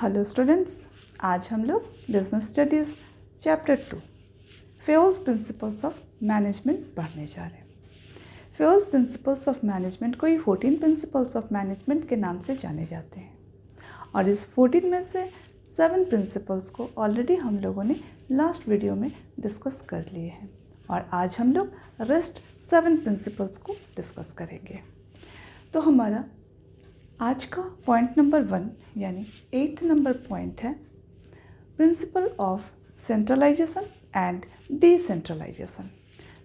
Hello students, आज हम लोग business studies chapter 2 Fayol's principles of management पढ़ने जा रहे हैं। फेयोल्स प्रिंसिपल्स ऑफ मैनेजमेंट को ही 14 प्रिंसिपल्स ऑफ मैनेजमेंट के नाम से जाने जाते हैं और इस 14 में से 7 प्रिंसिपल्स को ऑलरेडी हम लोगों ने लास्ट वीडियो में डिस्कस कर लिए हैं और आज हम लोग रेस्ट 7 प्रिंसिपल्स को डिस्कस करेंगे। तो हमारा आज का पॉइंट नंबर 1 यानी 8th नंबर पॉइंट है principle of centralization and decentralization.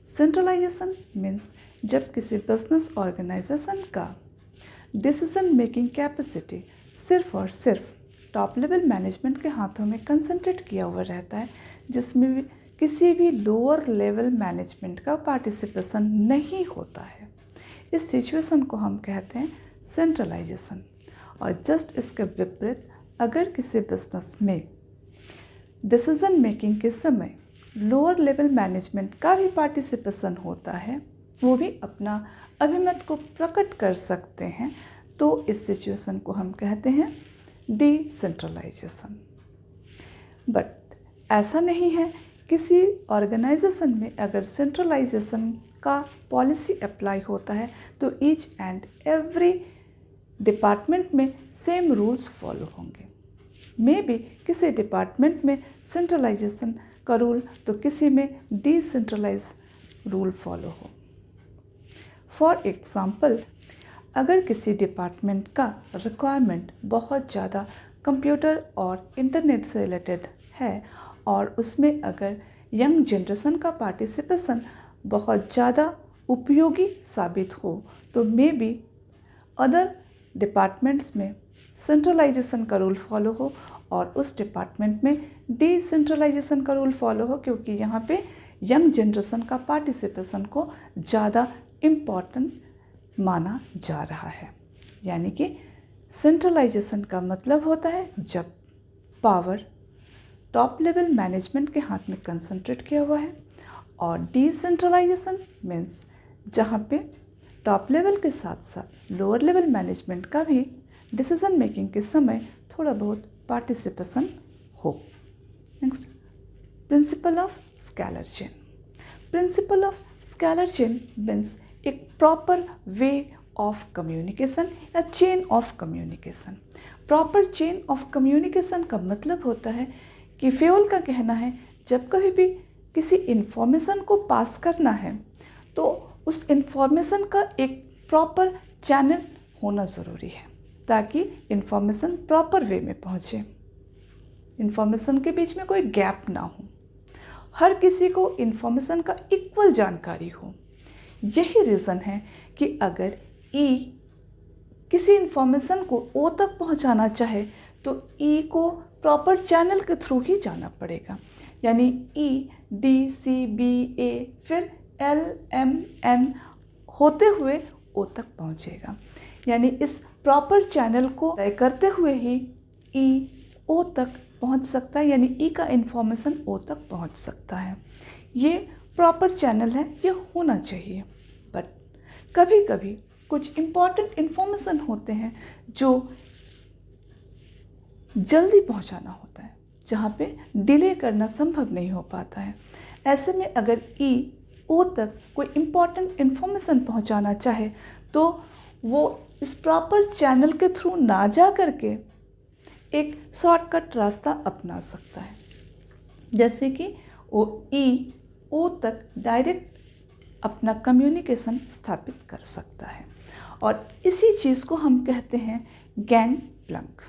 Centralization means जब किसी बिजनेस ऑर्गेनाइजेशन का डिसीजन मेकिंग कैपेसिटी सिर्फ और सिर्फ टॉप लेवल मैनेजमेंट के हाथों में कंसंट्रेट किया हुआ रहता है, जिसमें भी किसी भी लोअर लेवल मैनेजमेंट का पार्टिसिपेशन नहीं होता है। इस सिचुएशन को हम कहते हैं सेंट्रलाइजेशन। और जस्ट इसके विपरीत अगर किसी बिजनेस में डिसीजन मेकिंग के समय लोअर लेवल मैनेजमेंट का भी पार्टिसिपेशन होता है, वो भी अपना अभिमत को प्रकट कर सकते हैं, तो इस सिचुएशन को हम कहते हैं डिसेंट्रलाइजेशन। बट ऐसा नहीं है, किसी ऑर्गेनाइजेशन में अगर सेंट्रलाइजेशन का पॉलिसी अप्लाई होता है तो ईच एंड एवरी डिपार्टमेंट में सेम रूल्स फॉलो होंगे। मे बी किसी डिपार्टमेंट में सेंट्रलाइजेशन का रूल तो किसी में डिसेंट्रलाइज रूल फॉलो हो। फॉर एग्ज़ाम्पल, अगर किसी डिपार्टमेंट का रिक्वायरमेंट बहुत ज़्यादा कंप्यूटर और इंटरनेट से रिलेटेड है और उसमें अगर यंग जनरेशन का पार्टिसिपेशन बहुत ज़्यादा उपयोगी साबित हो, तो मे बी अदर डिपार्टमेंट्स में सेंट्रलाइजेशन का रूल फॉलो हो और उस डिपार्टमेंट में डिसेंट्रलाइजेशन का रूल फॉलो हो, क्योंकि यहाँ पे यंग जनरेशन का पार्टिसिपेशन को ज़्यादा इम्पॉर्टेंट माना जा रहा है। यानी कि सेंट्रलाइजेशन का मतलब होता है जब पावर टॉप लेवल मैनेजमेंट के हाथ में कंसंट्रेट किया हुआ है, और डिसेंट्रलाइजेशन मीन्स जहाँ पे टॉप लेवल के साथ साथ लोअर लेवल मैनेजमेंट का भी डिसीजन मेकिंग के समय थोड़ा बहुत पार्टिसिपेशन हो। Next, principle of scalar chain. Principle of scalar chain means एक प्रॉपर वे ऑफ कम्युनिकेशन या chain of communication. Proper chain of communication का मतलब होता है कि फेयोल का कहना है जब कभी भी किसी इन्फॉर्मेशन को पास करना है तो उस इन्फॉर्मेशन का एक प्रॉपर चैनल होना ज़रूरी है, ताकि इन्फॉर्मेशन प्रॉपर वे में पहुँचे, इन्फॉर्मेशन के बीच में कोई गैप ना हो, हर किसी को इन्फॉर्मेशन का इक्वल जानकारी हो। यही रीज़न है कि अगर ई किसी इन्फॉर्मेशन को ओ तक पहुँचाना चाहे तो ई को प्रॉपर चैनल के थ्रू ही जाना पड़ेगा। यानी ई डी सी बी ए फिर एल एम एन होते हुए ओ तक पहुंचेगा। यानी इस प्रॉपर चैनल को तय करते हुए ही ई ओ तक पहुंच सकता है, यानी ई का इन्फॉर्मेशन ओ तक पहुंच सकता है। ये प्रॉपर चैनल है, ये होना चाहिए। बट कभी कभी कुछ इम्पॉर्टेंट इन्फॉर्मेशन होते हैं जो जल्दी पहुंचाना होता है, जहाँ पे डिले करना संभव नहीं हो पाता है। ऐसे में अगर ई ओ तक कोई इम्पॉर्टेंट इन्फॉर्मेशन पहुंचाना चाहे तो वो इस प्रॉपर चैनल के थ्रू ना जा करके एक शॉर्टकट रास्ता अपना सकता है, जैसे कि वो ई ओ तक डायरेक्ट अपना कम्युनिकेशन स्थापित कर सकता है। और इसी चीज़ को हम कहते हैं गैंग प्लंक।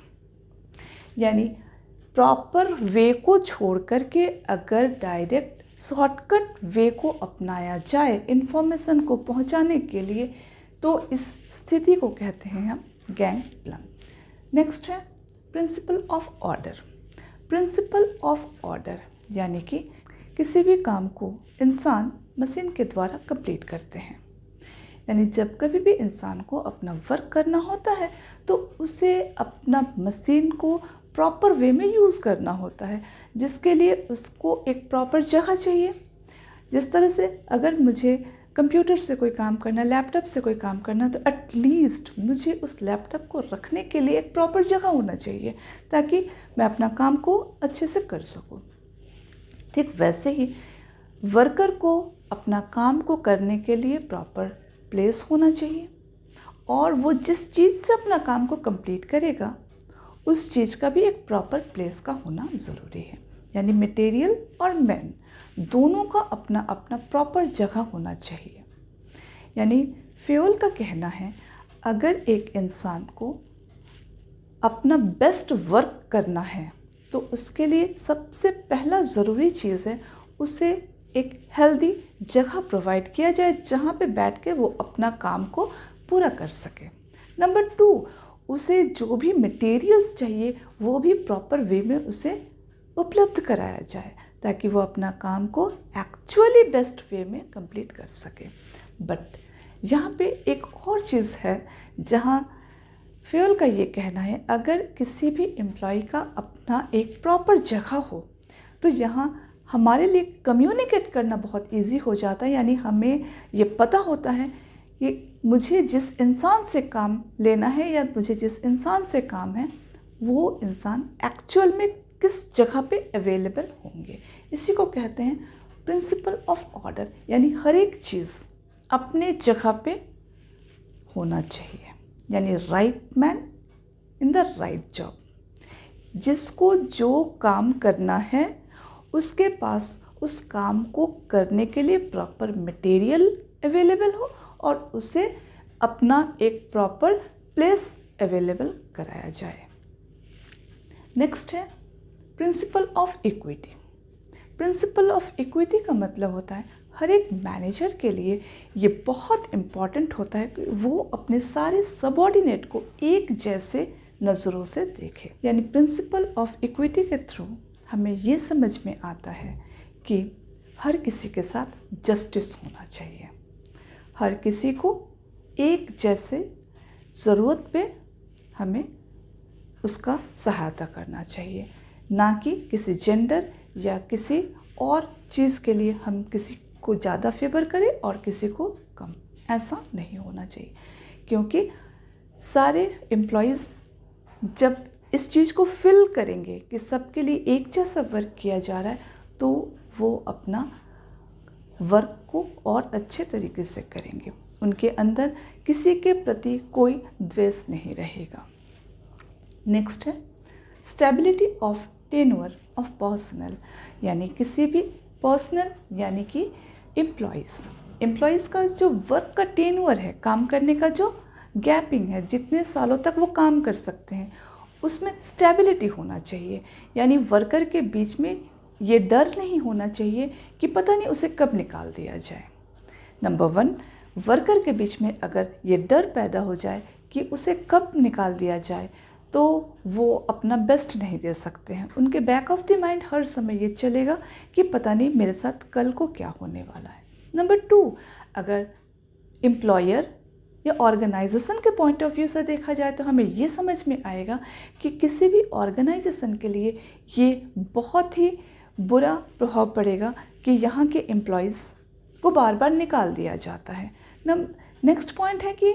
यानी प्रॉपर वे को छोड़ करके अगर डायरेक्ट शॉर्टकट वे को अपनाया जाए इन्फॉर्मेशन को पहुंचाने के लिए, तो इस स्थिति को कहते हैं हम गैंग प्लंक। नेक्स्ट है principle of order. Principle of order यानी कि किसी भी काम को इंसान मशीन के द्वारा कंप्लीट करते हैं। यानी जब कभी भी इंसान को अपना वर्क करना होता है तो उसे अपना मशीन को प्रॉपर वे में यूज़ करना होता है, जिसके लिए उसको एक प्रॉपर जगह चाहिए। जिस तरह से अगर मुझे कंप्यूटर से कोई काम करना, लैपटॉप से कोई काम करना, तो एटलीस्ट मुझे उस लैपटॉप को रखने के लिए एक प्रॉपर जगह होना चाहिए ताकि मैं अपना काम को अच्छे से कर सकूं। ठीक वैसे ही वर्कर को अपना काम को करने के लिए प्रॉपर प्लेस होना चाहिए और वो जिस चीज़ से अपना काम को कंप्लीट करेगा उस चीज़ का भी एक प्रॉपर प्लेस का होना ज़रूरी है। यानी मटेरियल और मैन दोनों का अपना अपना प्रॉपर जगह होना चाहिए। यानी फ्योल का कहना है अगर एक इंसान को अपना बेस्ट वर्क करना है तो उसके लिए सबसे पहला ज़रूरी चीज़ है उसे एक हेल्दी जगह प्रोवाइड किया जाए जहाँ पे बैठ के वो अपना काम को पूरा कर सके। नंबर 2, उसे जो भी मटेरियल्स चाहिए वो भी प्रॉपर वे में उसे उपलब्ध कराया जाए ताकि वो अपना काम को एक्चुअली बेस्ट वे में कंप्लीट कर सके। बट यहाँ पे एक और चीज़ है जहाँ फ्योल का ये कहना है अगर किसी भी एम्प्लॉय का अपना एक प्रॉपर जगह हो तो यहाँ हमारे लिए कम्युनिकेट करना बहुत इजी हो जाता है। यानी हमें ये पता होता है कि मुझे जिस इंसान से काम लेना है या मुझे जिस इंसान से काम है वो इंसान एक्चुअल में किस जगह पे अवेलेबल होंगे। इसी को कहते हैं प्रिंसिपल ऑफ ऑर्डर। यानी हर एक चीज़ अपने जगह पे होना चाहिए। यानी right man in the right job. जिसको जो काम करना है उसके पास उस काम को करने के लिए प्रॉपर मटेरियल अवेलेबल हो और उसे अपना एक प्रॉपर प्लेस अवेलेबल कराया जाए। नेक्स्ट है principle of equity. Principle of equity का मतलब होता है हर एक मैनेजर के लिए ये बहुत इम्पॉर्टेंट होता है कि वो अपने सारे सबऑर्डिनेट को एक जैसे नज़रों से देखे। यानी प्रिंसिपल ऑफ इक्विटी के थ्रू हमें ये समझ में आता है कि हर किसी के साथ जस्टिस होना चाहिए। हर किसी को एक जैसे ज़रूरत पे हमें उसका सहायता करना चाहिए, ना कि किसी जेंडर या किसी और चीज़ के लिए हम किसी को ज़्यादा फेवर करें और किसी को कम। ऐसा नहीं होना चाहिए क्योंकि सारे एम्प्लॉयज़ जब इस चीज़ को फिल करेंगे कि सबके लिए एक जैसा वर्क किया जा रहा है तो वो अपना वर्क को और अच्छे तरीके से करेंगे। उनके अंदर किसी के प्रति कोई द्वेष नहीं रहेगा। नेक्स्ट है stability of tenure of personal. यानी किसी भी पर्सनल यानी कि एम्प्लॉयज़ का जो वर्क का टेन्योर है, काम करने का जो गैपिंग है, जितने सालों तक वो काम कर सकते हैं, उसमें स्टेबिलिटी होना चाहिए। यानी वर्कर के बीच में ये डर नहीं होना चाहिए कि पता नहीं उसे कब निकाल दिया जाए। नंबर 1, वर्कर के बीच में अगर ये डर पैदा हो जाए कि उसे कब निकाल दिया जाए तो वो अपना बेस्ट नहीं दे सकते हैं। उनके बैक ऑफ द माइंड हर समय ये चलेगा कि पता नहीं मेरे साथ कल को क्या होने वाला है। नंबर 2, अगर एम्प्लॉयर या ऑर्गेनाइजेशन के पॉइंट ऑफ व्यू से देखा जाए तो हमें ये समझ में आएगा कि किसी भी ऑर्गेनाइजेशन के लिए ये बहुत ही बुरा प्रभाव पड़ेगा कि यहाँ के एम्प्लॉयज़ को बार बार निकाल दिया जाता है। नेक्स्ट पॉइंट है कि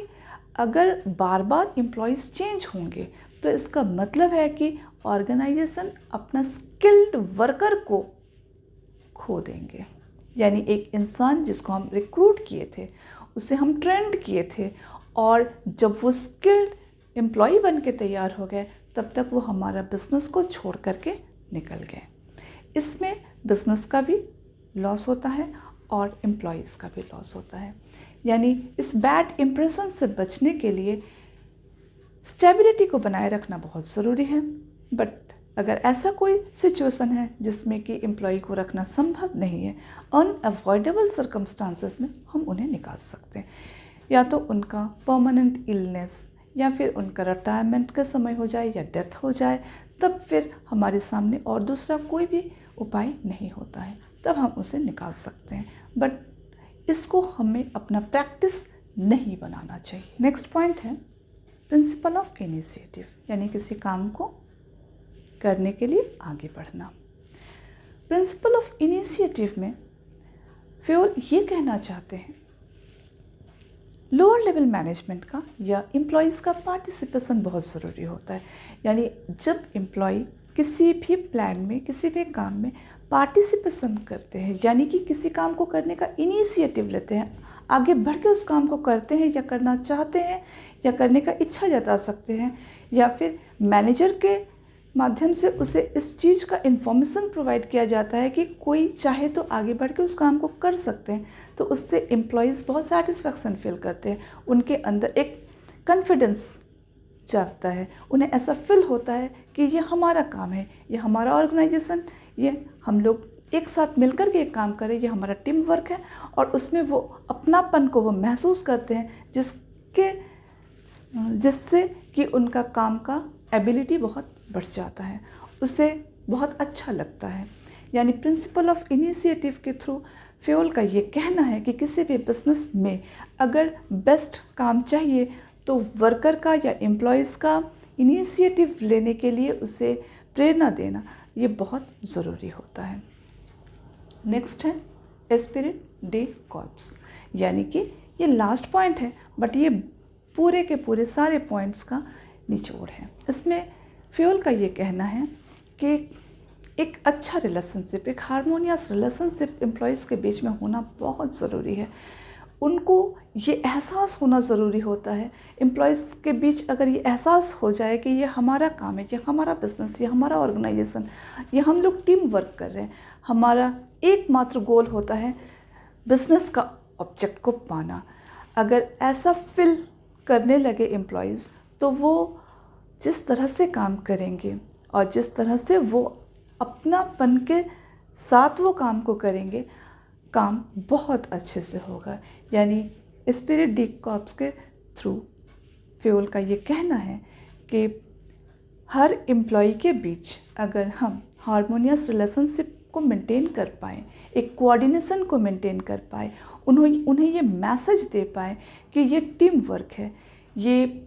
अगर बार बार एम्प्लॉयज़ चेंज होंगे तो इसका मतलब है कि ऑर्गेनाइजेशन अपना स्किल्ड वर्कर को खो देंगे। यानी एक इंसान जिसको हम रिक्रूट किए थे, उसे हम ट्रेंड किए थे और जब वो स्किल्ड एम्प्लॉय बन के तैयार हो गए तब तक वो हमारा बिजनेस को छोड़ करके निकल गए। इसमें बिजनेस का भी लॉस होता है और एम्प्लॉयज़ का भी लॉस होता है। यानी इस बैड इम्प्रेशन से बचने के लिए स्टेबिलिटी को बनाए रखना बहुत ज़रूरी है। बट अगर ऐसा कोई सिचुएशन है जिसमें कि एम्प्लॉय को रखना संभव नहीं है, अनअवॉइडेबल सर्कमस्टांसेस में हम उन्हें निकाल सकते हैं। या तो उनका परमानेंट इलनेस या फिर उनका रिटायरमेंट का समय हो जाए या डेथ हो जाए, तब फिर हमारे सामने और दूसरा कोई भी उपाय नहीं होता है, तब हम उसे निकाल सकते हैं। बट इसको हमें अपना प्रैक्टिस नहीं बनाना चाहिए। नेक्स्ट पॉइंट है प्रिंसिपल ऑफ इनिशिएटिव। यानी किसी काम को करने के लिए आगे बढ़ना। प्रिंसिपल ऑफ इनिशिएटिव में फ्योल ये कहना चाहते हैं लोअर लेवल मैनेजमेंट का या एम्प्लॉयज़ का पार्टिसिपेशन बहुत ज़रूरी होता है। यानी जब एम्प्लॉय किसी भी प्लान में, किसी भी काम में पार्टिसिपेशन करते हैं, यानी कि किसी काम को करने का इनिशिएटिव लेते हैं, आगे बढ़ के उस काम को करते हैं या करना चाहते हैं या करने का इच्छा जता सकते हैं, या फिर मैनेजर के माध्यम से उसे इस चीज़ का इन्फॉर्मेशन प्रोवाइड किया जाता है कि कोई चाहे तो आगे बढ़ के उस काम को कर सकते हैं, तो उससे एम्प्लॉयज़ बहुत सेटिस्फैक्शन फील करते हैं। उनके अंदर एक कॉन्फिडेंस जागता है, उन्हें ऐसा फील होता है कि ये हमारा काम है, ये हमारा ऑर्गेनाइजेशन, ये हम लोग एक साथ मिलकर के एक काम करें, ये हमारा टीम वर्क है, और उसमें वो अपनापन को वो महसूस करते हैं जिससे कि उनका काम का एबिलिटी बहुत बढ़ जाता है, उसे बहुत अच्छा लगता है। यानी प्रिंसिपल ऑफ इनिशिएटिव के थ्रू फ्यूल का ये कहना है कि किसी भी बिजनेस में अगर बेस्ट काम चाहिए तो वर्कर का या एम्प्लॉयज़ का इनिशिएटिव लेने के लिए उसे प्रेरणा देना ये बहुत ज़रूरी होता है। नेक्स्ट है एस्पिरिट डी कॉर्प्स, यानी कि ये लास्ट पॉइंट है, बट ये पूरे के पूरे सारे पॉइंट्स का निचोड़ है। इसमें फ्यूल का ये कहना है कि एक अच्छा रिलेशनशिप, एक हारमोनियस रिलेशनशिप एम्प्लॉयज़ के बीच में होना बहुत ज़रूरी है। उनको ये एहसास होना ज़रूरी होता है, एम्प्लॉयज़ के बीच अगर ये एहसास हो जाए कि ये हमारा काम है, ये हमारा बिजनेस, ये हमारा ऑर्गेनाइजेशन, ये हम लोग टीम वर्क कर रहे हैं, हमारा एकमात्र गोल होता है बिजनेस का ऑब्जेक्ट को पाना। अगर ऐसा फील करने लगे एम्प्लॉयज़, तो वो जिस तरह से काम करेंगे और जिस तरह से वो अपनापन के साथ वो काम को करेंगे, काम बहुत अच्छे से होगा। यानी स्पिरिट डी कॉर्प्स के थ्रू फ्यूल का ये कहना है कि हर एम्प्लॉय के बीच अगर हम हारमोनियस रिलेशनशिप को मेंटेन कर पाएँ, एक कोऑर्डिनेशन को मेंटेन कर पाए, उन्हें ये मैसेज दे पाए कि ये टीम वर्क है, ये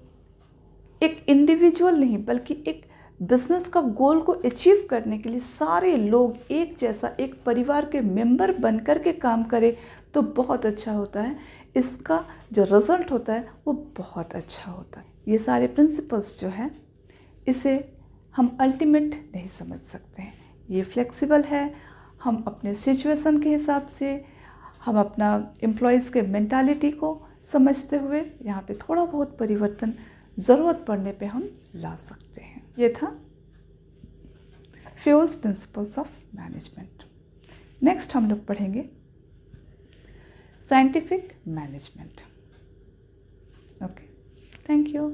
एक इंडिविजुअल नहीं बल्कि एक बिजनेस का गोल को अचीव करने के लिए सारे लोग एक जैसा, एक परिवार के मेंबर बनकर के काम करें, तो बहुत अच्छा होता है। इसका जो रिज़ल्ट होता है वो बहुत अच्छा होता है। ये सारे प्रिंसिपल्स जो है, इसे हम अल्टीमेट नहीं समझ सकते हैं, ये फ्लेक्सिबल है। हम अपने सिचुएशन के हिसाब से, हम अपना एम्प्लॉयज़ के मेंटालिटी को समझते हुए यहाँ पे थोड़ा बहुत परिवर्तन ज़रूरत पड़ने पे हम ला सकते हैं। ये था fuels principles of management. Next हम लोग पढ़ेंगे scientific management. Okay, thank you.